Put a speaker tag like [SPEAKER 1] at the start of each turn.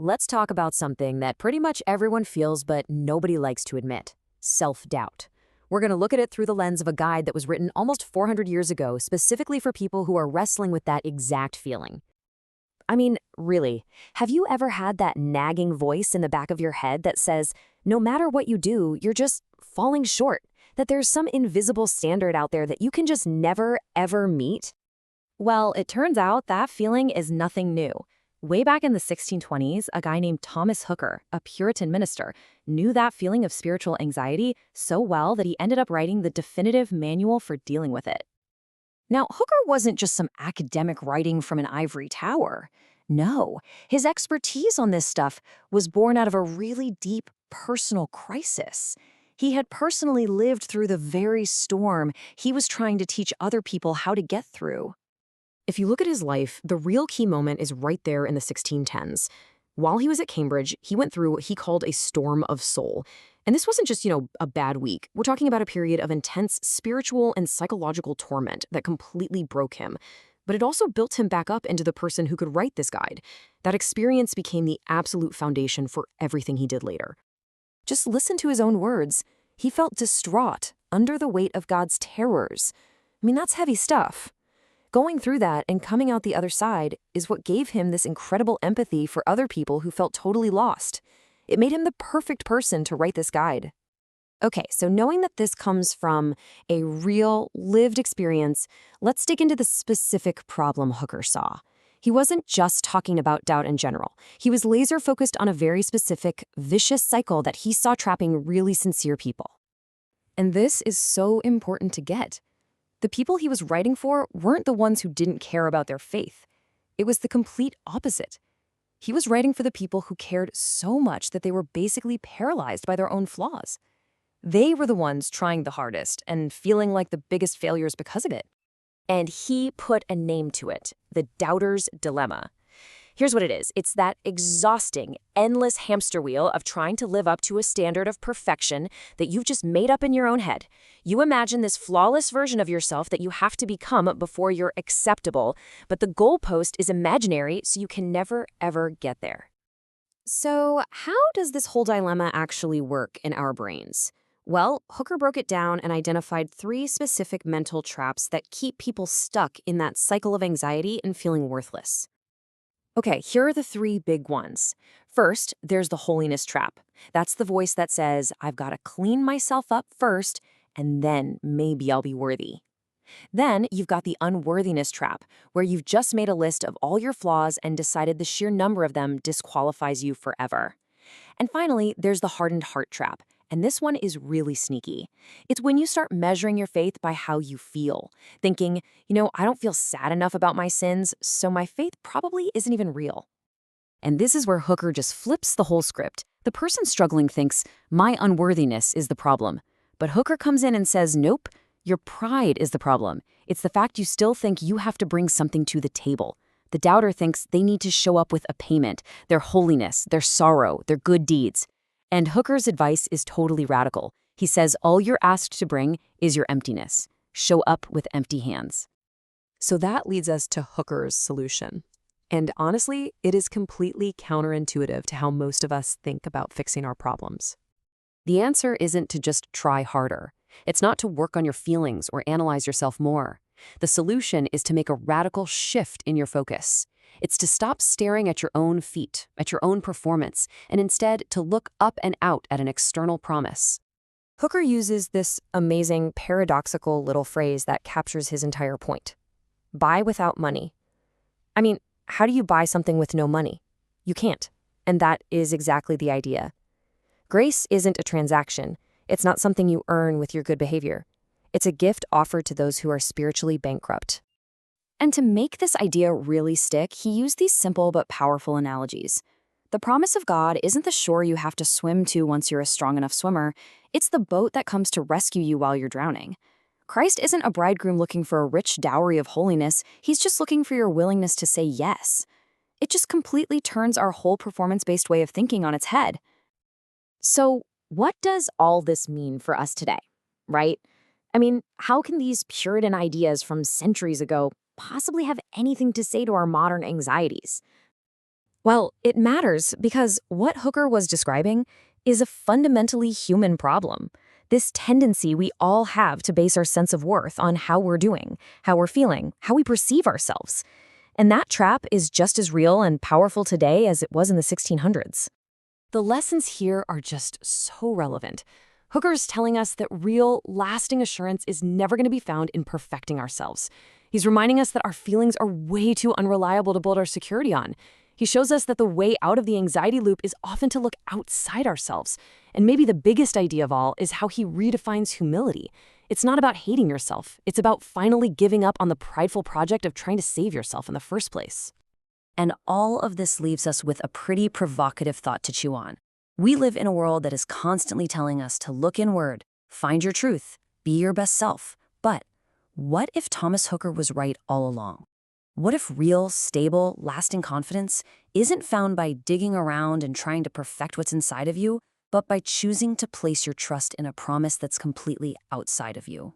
[SPEAKER 1] Let's talk about something that pretty much everyone feels but nobody likes to admit: self-doubt. We're going to look at it through the lens of a guide that was written almost 400 years ago, specifically for people who are wrestling with that exact feeling. I mean, really, have you ever had that nagging voice in the back of your head that says, no matter what you do, you're just falling short? That there's some invisible standard out there that you can just never, ever meet? Well, it turns out that feeling is nothing new. Way back in the 1620s, a guy named Thomas Hooker, a Puritan minister, knew that feeling of spiritual anxiety so well that he ended up writing the definitive manual for dealing with it. Now, Hooker wasn't just some academic writing from an ivory tower. No, his expertise on this stuff was born out of a really deep personal crisis. He had personally lived through the very storm he was trying to teach other people how to get through. If you look at his life, the real key moment is right there in the 1610s. While he was at Cambridge, he went through what he called a storm of soul. And this wasn't just, a bad week. We're talking about a period of intense spiritual and psychological torment that completely broke him. But it also built him back up into the person who could write this guide. That experience became the absolute foundation for everything he did later. Just listen to his own words. He felt distraught, under the weight of God's terrors. I mean, that's heavy stuff. Going through that and coming out the other side is what gave him this incredible empathy for other people who felt totally lost. It made him the perfect person to write this guide. Okay, so knowing that this comes from a real, lived experience, let's dig into the specific problem Hooker saw. He wasn't just talking about doubt in general. He was laser-focused on a very specific, vicious cycle that he saw trapping really sincere people. And this is so important to get. The people he was writing for weren't the ones who didn't care about their faith. It was the complete opposite. He was writing for the people who cared so much that they were basically paralyzed by their own flaws. They were the ones trying the hardest and feeling like the biggest failures because of it. And he put a name to it: the doubter's dilemma. Here's what it is. It's that exhausting, endless hamster wheel of trying to live up to a standard of perfection that you've just made up in your own head. You imagine this flawless version of yourself that you have to become before you're acceptable, but the goalpost is imaginary, so you can never, ever get there. So how does this whole dilemma actually work in our brains? Well, Hooker broke it down and identified 3 specific mental traps that keep people stuck in that cycle of anxiety and feeling worthless. Okay, here are the 3 big ones. First, there's the holiness trap. That's the voice that says, I've got to clean myself up first, and then maybe I'll be worthy. Then you've got the unworthiness trap, where you've just made a list of all your flaws and decided the sheer number of them disqualifies you forever. And finally, there's the hardened heart trap. And this one is really sneaky. It's when you start measuring your faith by how you feel, thinking, I don't feel sad enough about my sins, so my faith probably isn't even real. And this is where Hooker just flips the whole script. The person struggling thinks, my unworthiness is the problem. But Hooker comes in and says, nope, your pride is the problem. It's the fact you still think you have to bring something to the table. The doubter thinks they need to show up with a payment: their holiness, their sorrow, their good deeds. And Hooker's advice is totally radical. He says all you're asked to bring is your emptiness. Show up with empty hands. So that leads us to Hooker's solution. And honestly, it is completely counterintuitive to how most of us think about fixing our problems. The answer isn't to just try harder. It's not to work on your feelings or analyze yourself more. The solution is to make a radical shift in your focus. It's to stop staring at your own feet, at your own performance, and instead to look up and out at an external promise. Hooker uses this amazing, paradoxical little phrase that captures his entire point. Buy without money. I mean, how do you buy something with no money? You can't. And that is exactly the idea. Grace isn't a transaction. It's not something you earn with your good behavior. It's a gift offered to those who are spiritually bankrupt. And to make this idea really stick, he used these simple but powerful analogies. The promise of God isn't the shore you have to swim to once you're a strong enough swimmer. It's the boat that comes to rescue you while you're drowning. Christ isn't a bridegroom looking for a rich dowry of holiness. He's just looking for your willingness to say yes. It just completely turns our whole performance-based way of thinking on its head. So, what does all this mean for us today, right? I mean, how can these Puritan ideas from centuries ago possibly have anything to say to our modern anxieties? Well, it matters because what Hooker was describing is a fundamentally human problem. This tendency we all have to base our sense of worth on how we're doing, how we're feeling, how we perceive ourselves. And that trap is just as real and powerful today as it was in the 1600s. The lessons here are just so relevant. Hooker's telling us that real, lasting assurance is never going to be found in perfecting ourselves. He's reminding us that our feelings are way too unreliable to build our security on. He shows us that the way out of the anxiety loop is often to look outside ourselves. And maybe the biggest idea of all is how he redefines humility. It's not about hating yourself. It's about finally giving up on the prideful project of trying to save yourself in the first place. And all of this leaves us with a pretty provocative thought to chew on. We live in a world that is constantly telling us to look inward, find your truth, be your best self. But what if Thomas Hooker was right all along? What if real, stable, lasting confidence isn't found by digging around and trying to perfect what's inside of you, but by choosing to place your trust in a promise that's completely outside of you?